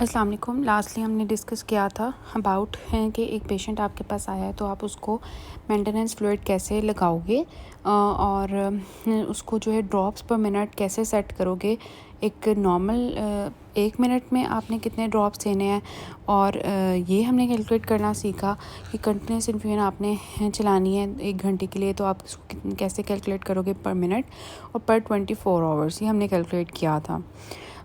अस्सलाम वालेकुम। लास्टली हमने डिस्कस किया था अबाउट है कि एक पेशेंट आपके पास आया है तो आप उसको मेंटेनेंस फ्लूइड कैसे लगाओगे और उसको जो है ड्रॉप्स पर मिनट कैसे सेट करोगे। एक नॉर्मल 1 मिनट में आपने कितने ड्रॉप्स देने हैं और ये हमने कैलकुलेट करना सीखा कि कंटिन्यूस इन्फ्यूजन आपने चलानी है 1 घंटे के लिए, तो आप इसको कैसे कैलकुलेट करोगे पर मिनट और पर 24 आवर्स, ये हमने कैलकुलेट किया था।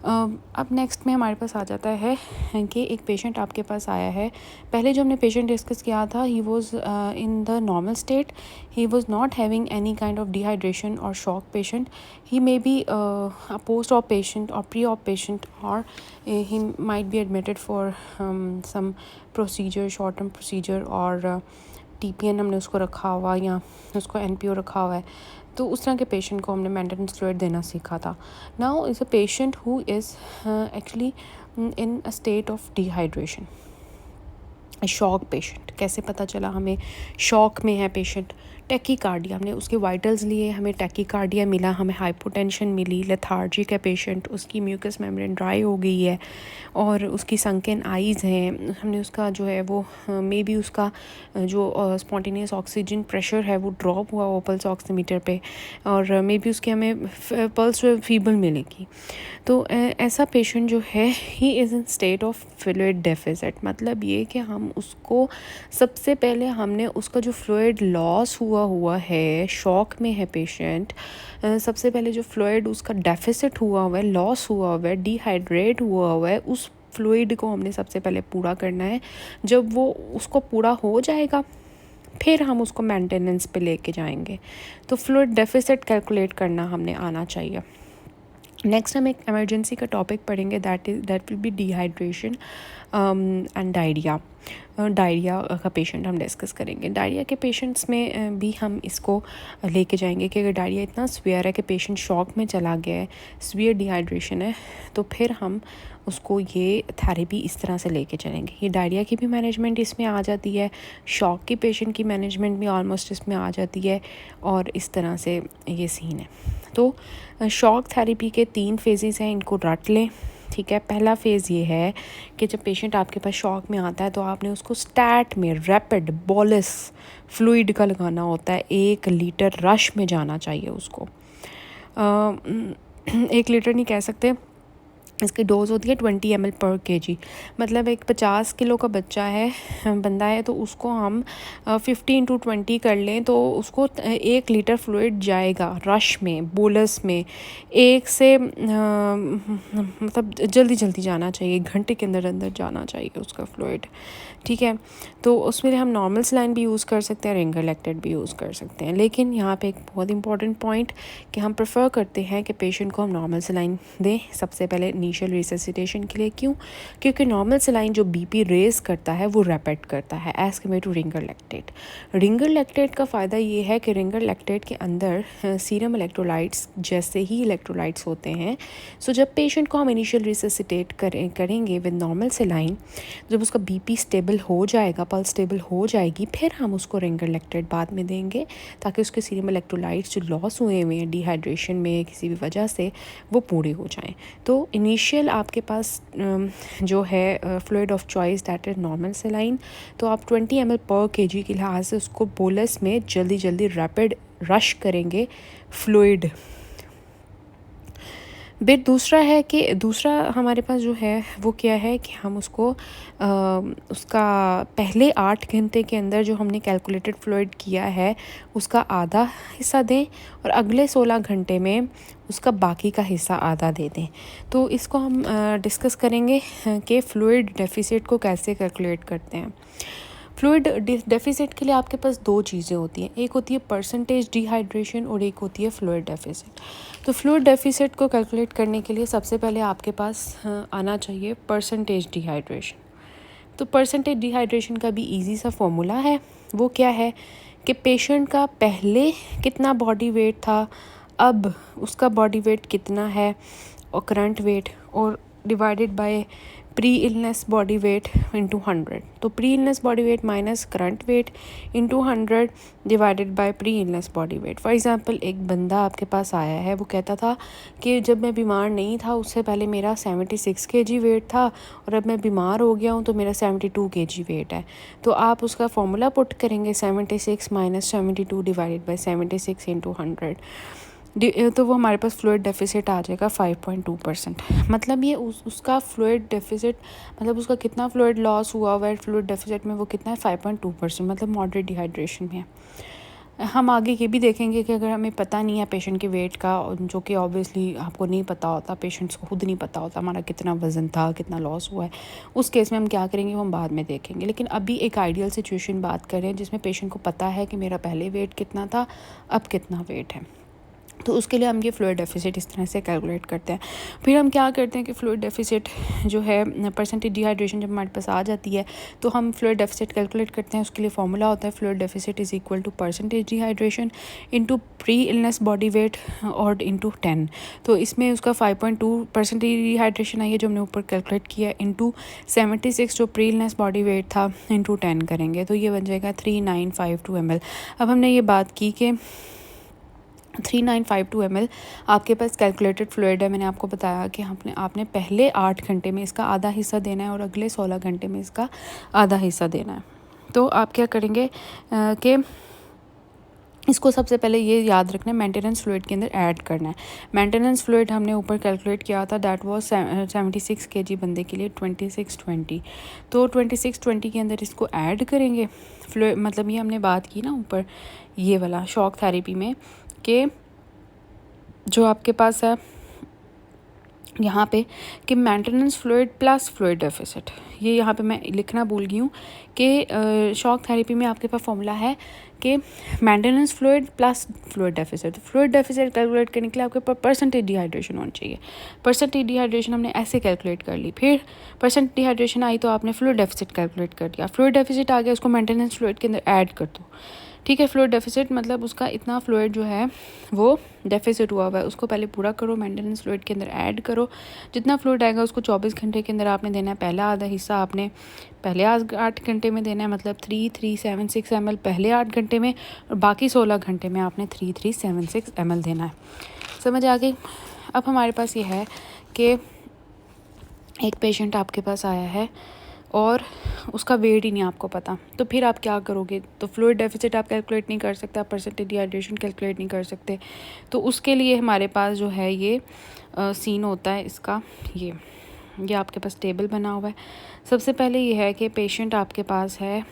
अब नेक्स्ट में हमारे पास आ जाता है कि एक पेशेंट आपके पास आया है। पहले जो हमने पेशेंट डिस्कस किया था, he was in the normal state, he was not having any kind of dehydration और shock patient. He may be a post op patient और प्री ऑप पेशेंट, और he might be admitted for some procedure, short term procedure, और TPN हमने उसको रखा हुआ या उसको एनपीओ रखा हुआ है। तो उस तरह के पेशेंट को हमने मेंटेनेंस फ्लूइड देना सीखा था। Now is a patient who is actually in a state of dehydration, shock patient. कैसे पता चला हमें शॉक में है पेशेंट? टैकीकार्डिया, हमने उसके वाइटल्स लिए, हमें टैकीकार्डिया मिला, हमें हाइपोटेंशन मिली, लेथार्जिक है पेशेंट, उसकी म्यूकस मेम्ब्रेन ड्राई हो गई है और उसकी संकन आइज़ हैं। हमने उसका जो है वो मे बी उसका जो स्पॉन्टेनियस ऑक्सीजन प्रेशर है वो ड्रॉप हुआ वो पल्स ऑक्सीमीटर पे, और मे बी उसके हमें पल्स फीबल मिलेगी। तो ऐसा पेशेंट जो है he is in state of fluid deficit. मतलब ये कि हम उसको सबसे पहले हमने उसका जो फ्लूइड लॉस हुआ है, शॉक में है पेशेंट, सबसे पहले जो फ्लूइड उसका डेफिसिट हुआ है, लॉस हुआ है, डिहाइड्रेट हुआ है, उस फ्लूइड को हमने सबसे पहले पूरा करना है। जब वो उसको पूरा हो जाएगा फिर हम उसको मेंटेनेंस पे लेके जाएंगे। तो फ्लूइड डेफिसिट कैलकुलेट करना हमने आना चाहिए। नेक्स्ट हम एक इमरजेंसी का टॉपिक पढ़ेंगे, that will be dehydration and diarrhoea. Diarrhoea का पेशेंट हम डिस्कस करेंगे। डायरिया के पेशेंट्स में भी हम इसको लेके जाएंगे कि अगर डायरिया इतना सीवियर है कि पेशेंट शॉक में चला गया है, सीवियर डिहाइड्रेशन है, तो फिर हम उसको ये थेरेपी इस तरह से लेके चलेंगे। ये डायरिया की भी मैनेजमेंट इसमें आ जाती है, शॉक की पेशेंट की मैनेजमेंट भी ऑलमोस्ट इसमें आ जाती है, और इस तरह से ये सीन है। तो शॉक थेरेपी के 3 फेजेस हैं, इनको रट लें, ठीक है। पहला फ़ेज़ ये है कि जब पेशेंट आपके पास शॉक में आता है तो आपने उसको स्टैट में रैपिड बोलस फ्लूइड का लगाना होता है। 1 लीटर रश में जाना चाहिए उसको। 1 लीटर नहीं कह सकते, इसकी डोज़ होती है 20 ml पर kg। मतलब एक 50 किलो का बंदा है तो उसको हम 15 to 20 कर लें तो उसको 1 लीटर फ्लूइड जाएगा रश में, बोलस में। एक से मतलब जल्दी जाना चाहिए, 1 घंटे के अंदर जाना चाहिए उसका फ्लूइड, ठीक है। तो उसमें हम नॉर्मल सलाइन भी यूज़ कर सकते हैं, रिंगर लैक्टेट भी यूज़ कर सकते हैं। लेकिन यहाँ पे एक बहुत इंपॉर्टेंट पॉइंट कि हम प्रेफर करते हैं कि पेशेंट को हम नॉर्मल सलाइन दें सबसे पहले इनिशियल रिससिटेशन के लिए। क्यों? क्योंकि नॉर्मल सलाइन जो बीपी रेज करता है वो रैपिड करता है as compare to Ringer lactate. Ringer lactate का फ़ायदा ये है कि रिंगर लैक्टेट के अंदर सीरम इलेक्ट्रोलाइट्स जैसे ही इलेक्ट्रोलाइट्स होते हैं। सो जब पेशेंट को हम इनिशियल रिससिटेट करेंगे विद नॉर्मल सलाइन, जब उसका बीपी स्टेबल हो जाएगा, पल्स स्टेबल हो जाएगी, फिर हम उसको रिंगर लैक्टेट बाद में देंगे ताकि उसके सीरम इलेक्ट्रोलाइट्स जो लॉस हुए हुए हैं डिहाइड्रेशन में किसी भी वजह से वो पूरे हो जाएं। तो इनिशियल आपके पास जो है fluid of choice that is normal saline. तो आप 20 ml पर kg के लिहाज से उसको बोलस में जल्दी रैपिड रश करेंगे फ्लूइड। फिर दूसरा हमारे पास जो है वो क्या है कि हम उसको उसका पहले 8 घंटे के अंदर जो हमने कैलकुलेटेड फ्लूइड किया है उसका आधा हिस्सा दें और अगले 16 घंटे में उसका बाकी का हिस्सा आधा दे दें। तो इसको हम डिस्कस करेंगे कि फ्लूइड डेफिसिट को कैसे कैलकुलेट करते हैं। फ्लूइड डेफिसिट के लिए आपके पास 2 चीज़ें होती हैं, एक होती है परसेंटेज डिहाइड्रेशन और एक होती है फ्लूइड डेफिसिट। तो फ्लूइड डेफिसिट को कैलकुलेट करने के लिए सबसे पहले आपके पास आना चाहिए परसेंटेज डिहाइड्रेशन। तो परसेंटेज डिहाइड्रेशन का भी इजी सा फॉर्मूला है। वो क्या है कि पेशेंट का पहले कितना बॉडी वेट था, अब उसका बॉडी वेट कितना है, और करंट वेट, और divided by pre illness body weight into 100। तो pre illness body wait minus current weight into 100 divided by pre illness body wait. For example एक बंदा आपके पास आया है, वो कहता था कि जब मैं बीमार नहीं था उससे पहले मेरा 76 kg वेट था और अब मैं बीमार हो गया हूँ तो मेरा 72 kg वेट है। तो आप उसका फॉर्मूला पुट करेंगे 76 माइनस 72 डिवाइडेड बाई 76 इंटू 100, तो वो हमारे पास फ्लूइड डेफिसिट आ जाएगा 5.2%। मतलब ये उसका फ्लूइड डेफिसिट, मतलब उसका कितना फ्लूइड लॉस हुआ हुआ है फ्लूइड डेफिसिट में, वो कितना है 5.2%, मतलब मॉडरेट डिहाइड्रेशन में है। हम आगे ये भी देखेंगे कि अगर हमें पता नहीं है पेशेंट के वेट का, जो कि ऑब्वियसली आपको नहीं पता होता, पेशेंट्स को खुद नहीं पता होता हमारा कितना वज़न था, कितना लॉस हुआ है, उस केस में हम क्या करेंगे वो हम बाद में देखेंगे। लेकिन अभी एक आइडियल सिचुएशन बात करें जिसमें पेशेंट को पता है कि मेरा पहले वेट कितना था, अब कितना वेट है। तो उसके लिए हम ये फ्लूइड डेफिसिट इस तरह से कैलकुलेट करते हैं। फिर हम क्या करते हैं कि फ्लूइड डेफिसिट जो है परसेंटेज डिहाइड्रेशन जब हमारे पास आ जाती है तो हम फ्लूइड डेफिसिट कैलकुलेट करते हैं। उसके लिए फॉर्मूला होता है fluid deficit is equal to percentage dehydration into pre illness body weight और इंटू 10। तो इसमें उसका 5.2% डिहाइड्रेशन आई है जो हमने ऊपर कैलकुलेट किया, इंटू 76 जो प्री इलनेस बॉडी वेट था इंटू 10 करेंगे, तो ये बन जाएगा 3952 ml। अब हमने ये बात की कि 3952 ml आपके पास कैलकुलेटेड फ्लूइड है। मैंने आपको बताया कि आपने पहले 8 घंटे में इसका आधा हिस्सा देना है और अगले 16 घंटे में इसका आधा हिस्सा देना है। तो आप क्या करेंगे कि इसको सबसे पहले ये याद रखना है मेंटेनेंस फ्लूइड के अंदर ऐड करना है। मेंटेनेंस फ्लूइड हमने ऊपर कैलकुलेट किया था, दैट वाज 76 kg बंदे के लिए 2620। तो 2620 के अंदर इसको ऐड करेंगे फ्लूइड, मतलब ये हमने बात की ना ऊपर ये वाला शॉक थेरेपी में कि जो आपके पास है यहाँ पे कि maintenance fluid plus fluid deficit, ये यहाँ पे मैं लिखना भूल गई हूँ कि शॉक थेरेपी में आपके पास फॉर्मूला है कि maintenance fluid plus fluid deficit. Fluid deficit calculate करने के लिए आपके पास परसेंटेज डिहाइड्रेशन होनी चाहिए। परसेंटेज डिहाइड्रेशन हमने ऐसे कैलकुलेट कर ली, फिर परसेंट डिहाइड्रेशन आई तो आपने फ्लूइड डेफिसिट कैलकुलेट कर दिया। फ्लूइड डेफिसिट आ गया, उसको मेंटेनेंस फ्लूइड के अंदर ऐड कर दो। ठीक है, फ्लूइड डेफिसिट मतलब उसका इतना फ्लूइड जो है वो डेफिसिट हुआ हुआ है, उसको पहले पूरा करो, मेंटेनेंस फ्लूइड के अंदर ऐड करो। जितना फ्लूइड आएगा उसको 24 घंटे के अंदर आपने देना है। पहला आधा हिस्सा आपने पहले 8 घंटे में देना है, मतलब 3376 ml पहले 8 घंटे में, और बाकी 16 घंटे में आपने 3376 ml देना है। समझ आ गई? अब हमारे पास ये है कि एक पेशेंट आपके पास आया है और उसका वेट ही नहीं आपको पता, तो फिर आप क्या करोगे? तो फ्लूइड डेफिसिट आप कैलकुलेट नहीं कर सकते, आप परसेंटेज डिहाइड्रेशन कैलकुलेट नहीं कर सकते। तो उसके लिए हमारे पास जो है ये सीन होता है इसका, ये आपके पास टेबल बना हुआ है। सबसे पहले ये है कि पेशेंट आपके पास है,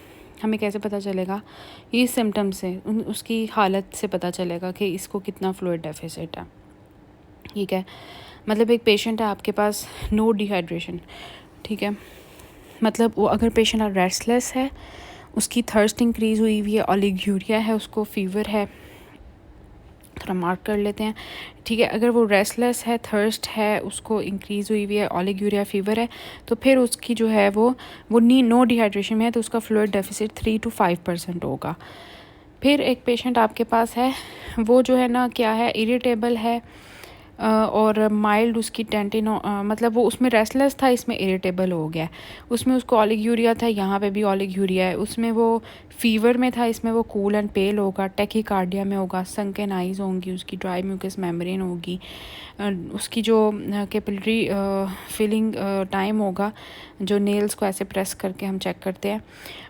हमें कैसे पता चलेगा? ये सिम्टम से, उसकी हालत से पता चलेगा कि इसको कितना फ्लूइड डेफिसिट है। ठीक है, मतलब एक पेशेंट है आपके पास, नो डिहाइड्रेशन, ठीक है, मतलब वो अगर पेशेंट रेस्टलेस है, उसकी थर्स्ट इंक्रीज़ हुई हुई है, ओलिग्यूरिया है, उसको फीवर है, थोड़ा मार्क कर लेते हैं। ठीक है, अगर वो रेस्टलेस है, थर्स्ट है, उसको इंक्रीज़ हुई हुई है, ओलिग्यूरिया फीवर है, तो फिर उसकी जो है वो नो डिहाइड्रेशन में है, तो उसका फ्लूइड डेफिसिट 3 to 5% होगा। फिर एक पेशेंट आपके पास है, वो जो है ना क्या है, इरिटेबल है और माइल्ड उसकी टेंटिन, मतलब वो उसमें रेस्टलेस था, इसमें इरिटेबल हो गया। उसमें उसको ओलिग्यूरिया था, यहाँ पे भी ओलिग्यूरिया है। उसमें वो फीवर में था, इसमें वो कूल एंड पेल होगा, टैकीकार्डिया में होगा, संकन आइज होंगी, उसकी ड्राई म्यूकस मेम्ब्रेन होगी, उसकी जो कैपिलरी फिलिंग टाइम होगा, जो नेल्स को ऐसे प्रेस करके हम चेक करते हैं,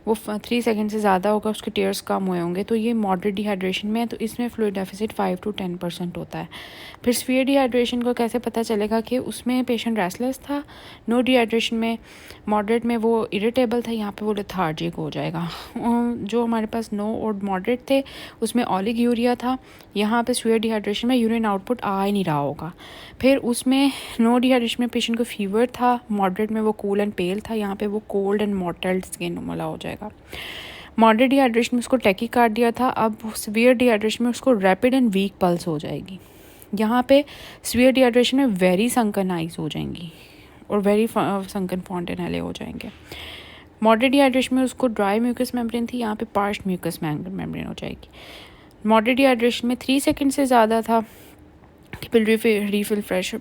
वो 3 सेकंड से ज़्यादा होगा, उसके टीयर्स कम हुए होंगे, तो ये मॉडरेट डिहाइड्रेशन में है। तो इसमें फ्लूइड डेफिसिट 5 to 10% होता है। फिर सीवियर डिहाइड्रेशन को कैसे पता चलेगा कि उसमें पेशेंट रेस्टलेस था, नो डिहाइड्रेशन में, मॉडरेट में वो इरिटेबल था, यहाँ पे वो लेथार्जिक हो जाएगा। जो हमारे पास नो और मॉडरेट थे उसमें ओलिग्यूरिया था, यहाँ पे सीवियर डिहाइड्रेशन में यूरिन आउटपुट आ ही नहीं रहा होगा। फिर उसमें नो डिहाइड्रेशन में पेशेंट को फीवर था, मॉडरेट में वो कूल एंड पेल था, यहाँ पे वो कोल्ड एंड मॉटल्ड स्किन वाला हो जाएगा। मॉडरेट डिहाइड्रेशन में उसको टैकीकार्डिया था, अब सीवियर डिहाइड्रेशन में उसको रैपिड एंड वीक पल्स हो जाएगी। यहाँ पे सीवियर डिहाइड्रेशन में वेरी संकन आइज हो जाएंगी और वेरी संकन फॉन्टेनेले हो जाएंगे। मॉडरेट डिहाइड्रेशन में उसको ड्राई म्यूकस मेम्ब्रेन थी, यहाँ पे पार्च्ड म्यूकस मेम्ब्रेन हो जाएगी। मॉडरेट डिहाइड्रेशन में 3 सेकंड से ज़्यादा था कैपिलरी रीफिल फ्रेश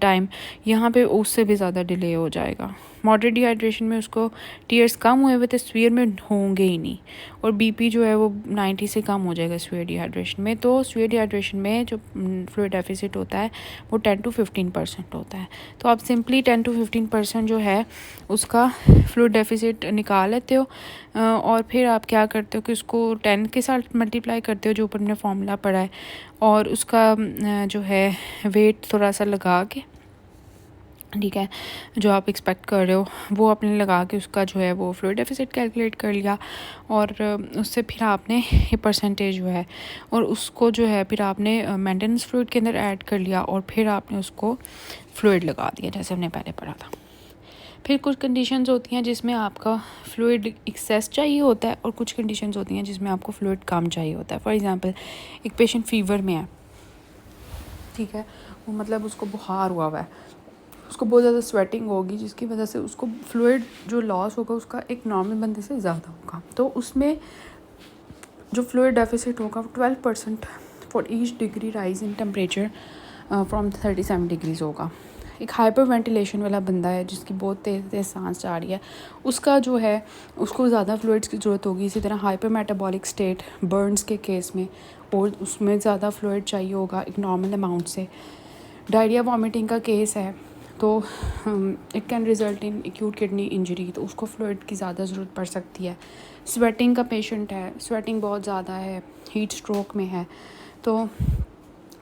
टाइम, यहाँ पे उससे भी ज़्यादा डिले हो जाएगा। मॉडरेट डिहाइड्रेशन में उसको टीयर्स कम हुए हुए थे, सीवियर में होंगे ही नहीं, और बीपी जो है वो 90 से कम हो जाएगा सीवियर डिहाइड्रेशन में। तो सीवियर डिहाइड्रेशन में जो फ्लूइड डेफिसिट होता है वो 10 to 15% होता है। तो आप सिंपली 10 to 15% जो है उसका फ्लूइड डेफिसिट निकाल लेते हो, और फिर आप क्या करते हो कि उसको 10 के साथ मल्टीप्लाई करते हो जो ऊपर मैंने फॉर्मूला पढ़ा है, और उसका जो है वेट थोड़ा सा लगा के, ठीक है, जो आप एक्सपेक्ट कर रहे हो वो आपने लगा के उसका जो है वो फ्लूइड डेफिसिट कैलकुलेट कर लिया, और उससे फिर आपने ये परसेंटेज जो है और उसको जो है फिर आपने मेंटेनेंस फ्लूइड के अंदर ऐड कर लिया, और फिर आपने उसको फ्लूइड लगा दिया जैसे हमने पहले पढ़ा था। फिर कुछ कंडीशंस होती हैं जिसमें आपका फ्लूइड एक्सेस चाहिए होता है, और कुछ कंडीशंस होती हैं जिसमें आपको फ्लूइड कम चाहिए होता है। फॉर एग्जांपल, एक पेशेंट फीवर में है, ठीक है, वो मतलब उसको बुखार हुआ है, उसको बहुत ज़्यादा स्वेटिंग होगी जिसकी वजह से उसको फ्लूइड जो लॉस होगा उसका एक नॉर्मल बंदे से ज़्यादा होगा। तो उसमें जो फ्लूइड डेफिसिट होगा वो 12% for each degree rise in temperature from 37 degrees होगा। एक हाइपर वेंटिलेशन वाला बंदा है जिसकी बहुत तेज़ तेज़ सांस जा रही है, उसका जो है उसको ज़्यादा फ्लूइड्स की ज़रूरत होगी। इसी तरह हाइपर मेटाबॉलिक स्टेट बर्न्स के केस में, और उसमें ज़्यादा फ्लूइड चाहिए होगा एक नॉर्मल अमाउंट से। डायरिया वॉमिटिंग का केस है तो it can result in acute kidney injury, तो उसको फ्लूइड की ज़्यादा ज़रूरत पड़ सकती है। स्वेटिंग का पेशेंट है, स्वेटिंग बहुत ज़्यादा है, हीट स्ट्रोक में है, तो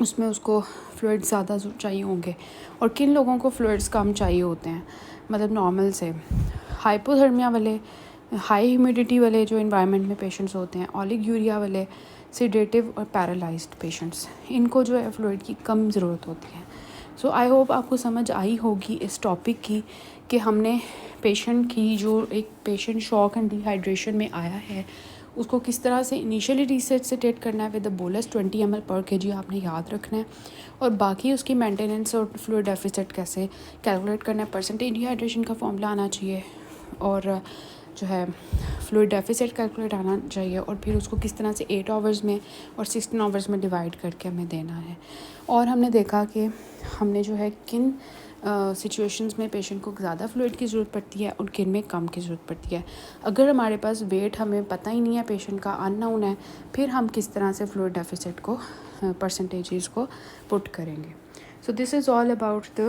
उसमें उसको फ्लूइड ज़्यादा चाहिए होंगे। और किन लोगों को फ्लूइड्स कम चाहिए होते हैं, मतलब नॉर्मल से, हाइपोथर्मिया वाले, हाई ह्यूमिडिटी वाले जो इन्वायरमेंट में पेशेंट्स होते हैं, ओलिगोयूरिया वाले, सेडेटिव और पैरालाइज्ड पेशेंट्स, इनको जो है फ्लूइड की कम ज़रूरत होती है। सो आई होप आपको समझ आई होगी इस टॉपिक की कि हमने पेशेंट की जो एक पेशेंट शॉक एंड डिहाइड्रेशन में आया है उसको किस तरह से इनिशियली रिससिटेट करना है विद द बोलस 20 ml पर kg आपने याद रखना है, और बाकी उसकी मेंटेनेंस और फ्लूइड डेफिसिट कैसे कैलकुलेट करना है। परसेंटेज डिहाइड्रेशन का फॉर्मूला आना चाहिए, और जो है फ्लूइड डेफिसिट कैलकुलेट आना चाहिए, और फिर उसको किस तरह से 8 आवर्स में और 16 आवर्स में डिवाइड करके हमें देना है। और हमने देखा कि हमने जो है किन सिचुएशंस में पेशेंट को ज़्यादा फ्लूइड की ज़रूरत पड़ती है और किन में कम की ज़रूरत पड़ती है। अगर हमारे पास वेट हमें पता ही नहीं है, पेशेंट का अननोन है, फिर हम किस तरह से फ्लूइड डेफिसिट को परसेंटेजेस को पुट करेंगे। So this is all about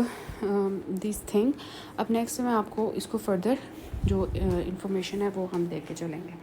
this thing. अब नेक्स्ट मैं आपको इसको फर्दर जो इंफॉर्मेशन है वो हम दे के चलेंगे।